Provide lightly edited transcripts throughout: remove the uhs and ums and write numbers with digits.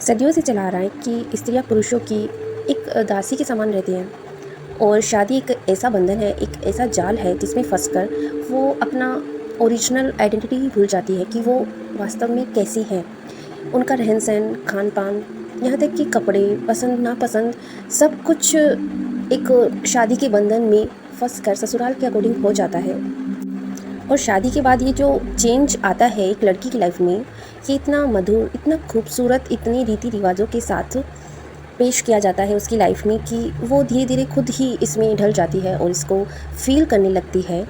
सदियों से चला आ रहा है कि स्त्रियां पुरुषों की एक दासी के समान रहती हैं और शादी एक ऐसा बंधन है, एक ऐसा जाल है जिसमें फंसकर वो अपना ओरिजिनल आइडेंटिटी ही भूल जाती है कि वो वास्तव में कैसी है। उनका रहन सहन, खान पान, यहाँ तक कि कपड़े, पसंद नापसंद, सब कुछ एक शादी के बंधन में फंसकर ससुराल के अकॉर्डिंग हो जाता है। और शादी के बाद ये जो चेंज आता है एक लड़की की लाइफ में, ये इतना मधुर, इतना खूबसूरत, इतनी रीति रिवाजों के साथ पेश किया जाता है उसकी लाइफ में कि वो धीरे धीरे खुद ही इसमें ढल जाती है और इसको फील करने लगती है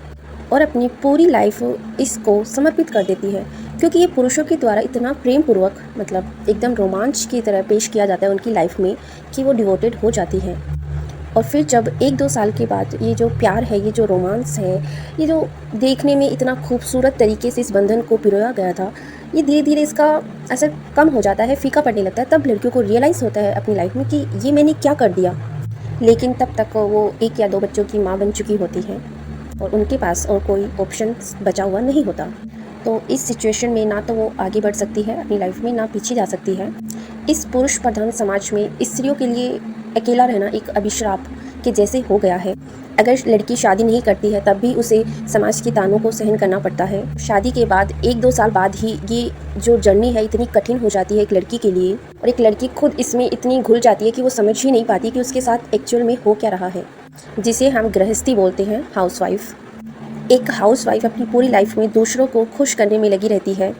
और अपनी पूरी लाइफ इसको समर्पित कर देती है। क्योंकि ये पुरुषों के द्वारा इतना प्रेम पूर्वक, मतलब एकदम रोमांच की तरह पेश किया जाता है उनकी लाइफ में कि वो डिवोटेड हो जाती है। और फिर जब 1-2 साल के बाद ये जो प्यार है, ये जो रोमांस है, ये जो देखने में इतना खूबसूरत तरीके से इस बंधन को पिरोया गया था, ये धीरे धीरे इसका असर कम हो जाता है, फीका पड़ने लगता है। तब लड़कियों को रियलाइज़ होता है अपनी लाइफ में कि ये मैंने क्या कर दिया। लेकिन तब तक वो 1 या 2 बच्चों की माँ बन चुकी होती है और उनके पास और कोई ऑप्शन बचा हुआ नहीं होता। तो इस सिचुएशन में ना तो वो आगे बढ़ सकती है अपनी लाइफ में, ना पीछे जा सकती है। इस पुरुष प्रधान समाज में स्त्रियों के लिए अकेला रहना एक अभिशाप के जैसे हो गया है। अगर लड़की शादी नहीं करती है तब भी उसे समाज के तानों को सहन करना पड़ता है। शादी के बाद 1-2 साल बाद ही ये जो जर्नी है इतनी कठिन हो जाती है एक लड़की के लिए, और एक लड़की खुद इसमें इतनी घुल जाती है कि वो समझ ही नहीं पाती कि उसके साथ एक्चुअल में हो क्या रहा है, जिसे हम गृहस्थी बोलते हैं, हाउसवाइफ। एक हाउसवाइफ अपनी पूरी लाइफ में दूसरों को खुश करने में लगी रहती है,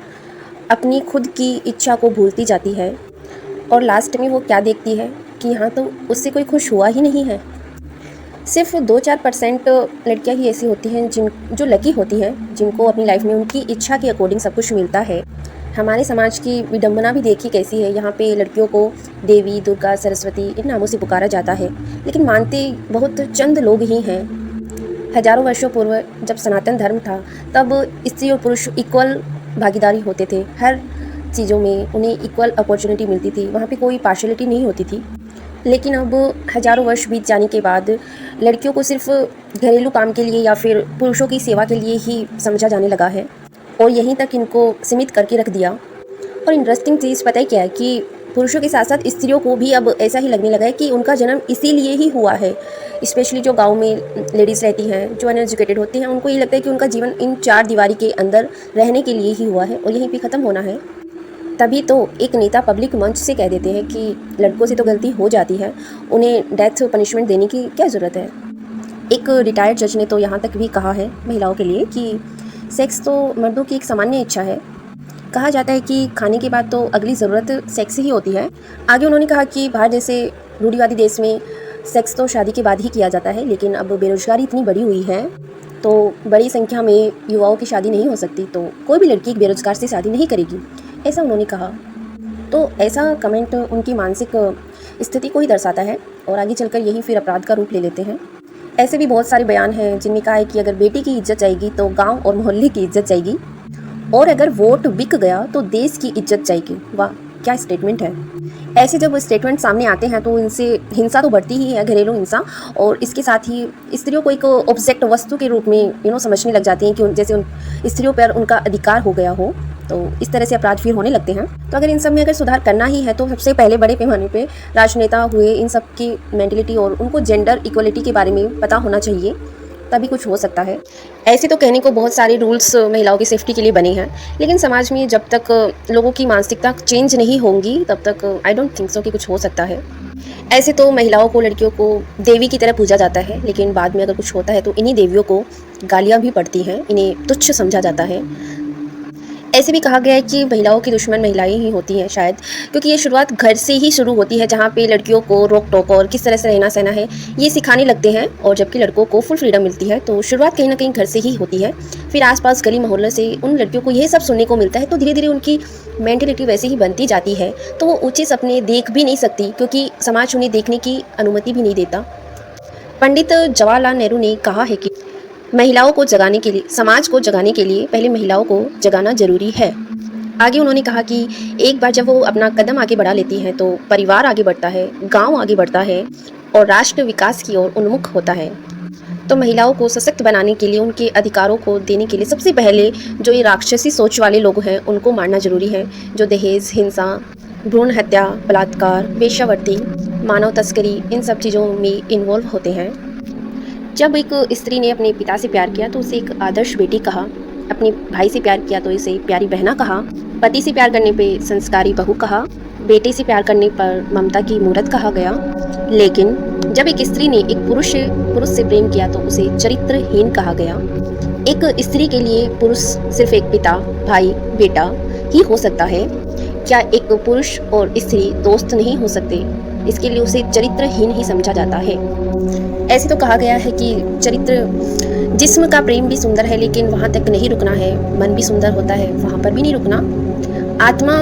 अपनी खुद की इच्छा को भूलती जाती है और लास्ट में वो क्या देखती है कि यहाँ तो उससे कोई खुश हुआ ही नहीं है। सिर्फ 2-4% लड़कियाँ ही ऐसी होती हैं जो लकी होती हैं, जिनको अपनी लाइफ में उनकी इच्छा के अकॉर्डिंग सब कुछ मिलता है। हमारे समाज की विडंबना भी देखी कैसी है। यहाँ पे लड़कियों को देवी, दुर्गा, सरस्वती इन नामों से पुकारा जाता है, लेकिन मानते बहुत चंद लोग ही हैं। हजारों वर्षों पूर्व जब सनातन धर्म था तब स्त्री और पुरुष इक्वल भागीदारी होते थे, हर चीज़ों में उन्हें इक्वल अपॉर्चुनिटी मिलती थी, वहाँ पे कोई पार्शलिटी नहीं होती थी। लेकिन अब हजारों वर्ष बीत जाने के बाद लड़कियों को सिर्फ घरेलू काम के लिए या फिर पुरुषों की सेवा के लिए ही समझा जाने लगा है और यहीं तक इनको सीमित करके रख दिया। और इंटरेस्टिंग चीज़ पता है क्या है कि पुरुषों के साथ साथ स्त्रियों को भी अब ऐसा ही लगने लगा है कि उनका जन्म इसीलिए ही हुआ है। स्पेशली जो गांव में लेडीज़ रहती हैं, जो अनएजुकेटेड होती हैं, उनको ये लगता है कि उनका जीवन इन 4 दीवारी के अंदर रहने के लिए ही हुआ है और यहीं पे ख़त्म होना है। तभी तो एक नेता पब्लिक मंच से कह देते हैं कि लड़कों से तो गलती हो जाती है, उन्हें डेथ पनिशमेंट देने की क्या ज़रूरत है। एक रिटायर्ड जज ने तो यहाँ तक भी कहा है महिलाओं के लिए कि सेक्स तो मर्दों की एक सामान्य इच्छा है। कहा जाता है कि खाने के बाद तो अगली ज़रूरत सेक्स ही होती है। आगे उन्होंने कहा कि भारत जैसे रूढ़िवादी देश में सेक्स तो शादी के बाद ही किया जाता है, लेकिन अब बेरोज़गारी इतनी बढ़ी हुई है तो बड़ी संख्या में युवाओं की शादी नहीं हो सकती, तो कोई भी लड़की बेरोज़गार से शादी नहीं करेगी, ऐसा उन्होंने कहा। तो ऐसा कमेंट उनकी मानसिक स्थिति को ही दर्शाता है और आगे चलकर यही फिर अपराध का रूप ले लेते हैं। ऐसे भी बहुत सारे बयान हैं जिनमें कहा है कि अगर बेटी की इज्जत जाएगी तो गांव और मोहल्ले की इज्जत जाएगी, और अगर वोट बिक गया तो देश की इज्जत जाएगी। वाह, क्या स्टेटमेंट है। ऐसे जब स्टेटमेंट सामने आते हैं तो इनसे हिंसा तो बढ़ती ही है, घरेलू हिंसा, और इसके साथ ही स्त्रियों को एक ऑब्जेक्ट, वस्तु के रूप में समझने लग जाती हैं कि जैसे उन स्त्रियों पर उनका अधिकार हो गया हो। तो इस तरह से अपराध फिर होने लगते हैं। तो अगर इन सब में अगर सुधार करना ही है तो सबसे पहले बड़े पैमाने पे राजनेता हुए, इन सब की मेंटलिटी और उनको जेंडर इक्वलिटी के बारे में पता होना चाहिए, तभी कुछ हो सकता है। ऐसे तो कहने को बहुत सारे रूल्स महिलाओं की सेफ्टी के लिए बने हैं, लेकिन समाज में जब तक लोगों की मानसिकता चेंज नहीं होंगी तब तक आई डोंट थिंक सो कि कुछ हो सकता है। ऐसे तो महिलाओं को, लड़कियों को देवी की तरह पूजा जाता है, लेकिन बाद में अगर कुछ होता है तो इन्हीं देवियों को गालियाँ भी पड़ती हैं, इन्हें तुच्छ समझा जाता है। ऐसे भी कहा गया है कि महिलाओं की दुश्मन महिलाएं ही होती हैं शायद, क्योंकि ये शुरुआत घर से ही शुरू होती है, जहाँ पे लड़कियों को रोक टोक और किस तरह से रहना सहना है ये सिखाने लगते हैं, और जबकि लड़कों को फुल फ्रीडम मिलती है। तो शुरुआत कहीं ना कहीं घर से ही होती है, फिर आसपास गली मोहल्ले से उन लड़कियों को यह सब सुनने को मिलता है, तो धीरे धीरे उनकी मेंटलिटी वैसे ही बनती जाती है। तो वो ऊँचे सपने देख भी नहीं सकती क्योंकि समाज उन्हें देखने की अनुमति भी नहीं देता। पंडित जवाहरलाल नेहरू ने कहा है कि महिलाओं को जगाने के लिए, समाज को जगाने के लिए पहले महिलाओं को जगाना जरूरी है। आगे उन्होंने कहा कि एक बार जब वो अपना कदम आगे बढ़ा लेती हैं तो परिवार आगे बढ़ता है, गांव आगे बढ़ता है और राष्ट्र विकास की ओर उन्मुख होता है। तो महिलाओं को सशक्त बनाने के लिए, उनके अधिकारों को देने के लिए सबसे पहले जो ये राक्षसी सोच वाले लोग हैं उनको मारना जरूरी है, जो दहेज, हिंसा, भ्रूण हत्या, बलात्कार, वेश्यावृत्ति, मानव तस्करी, इन सब चीज़ों में इन्वॉल्व होते हैं। जब एक स्त्री ने अपने पिता से प्यार किया तो उसे एक आदर्श बेटी कहा, अपने भाई से प्यार किया तो इसे प्यारी बहना कहा, पति से प्यार करने पे संस्कारी बहू कहा, बेटे से प्यार करने पर ममता की मूरत कहा गया। लेकिन जब एक स्त्री ने एक पुरुष से प्रेम किया तो उसे चरित्रहीन कहा गया। एक स्त्री के लिए पुरुष सिर्फ एक पिता, भाई, बेटा ही हो सकता है। क्या एक पुरुष और स्त्री दोस्त नहीं हो सकते? इसके लिए उसे चरित्रहीन ही समझा जाता है। ऐसे तो कहा गया है कि जिस्म का प्रेम भी सुंदर है लेकिन वहाँ तक नहीं रुकना है। मन भी सुंदर होता है, वहाँ पर भी नहीं रुकना। आत्मा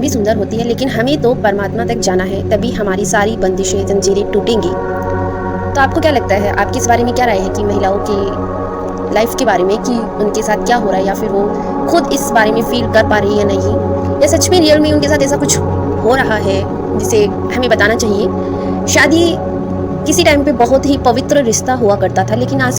भी सुंदर होती है लेकिन हमें तो परमात्मा तक जाना है, तभी हमारी सारी बंदिशें, जंजीरें टूटेंगी। तो आपको क्या लगता है, आपकी इस बारे में क्या राय है कि महिलाओं की लाइफ के बारे में, कि उनके साथ क्या हो रहा है, या फिर वो खुद इस बारे में फील कर पा रही है या नहीं, या सच में रियल में उनके साथ ऐसा कुछ हो रहा है जिसे हमें बताना चाहिए? शादी किसी टाइम पे बहुत ही पवित्र रिश्ता हुआ करता था लेकिन आज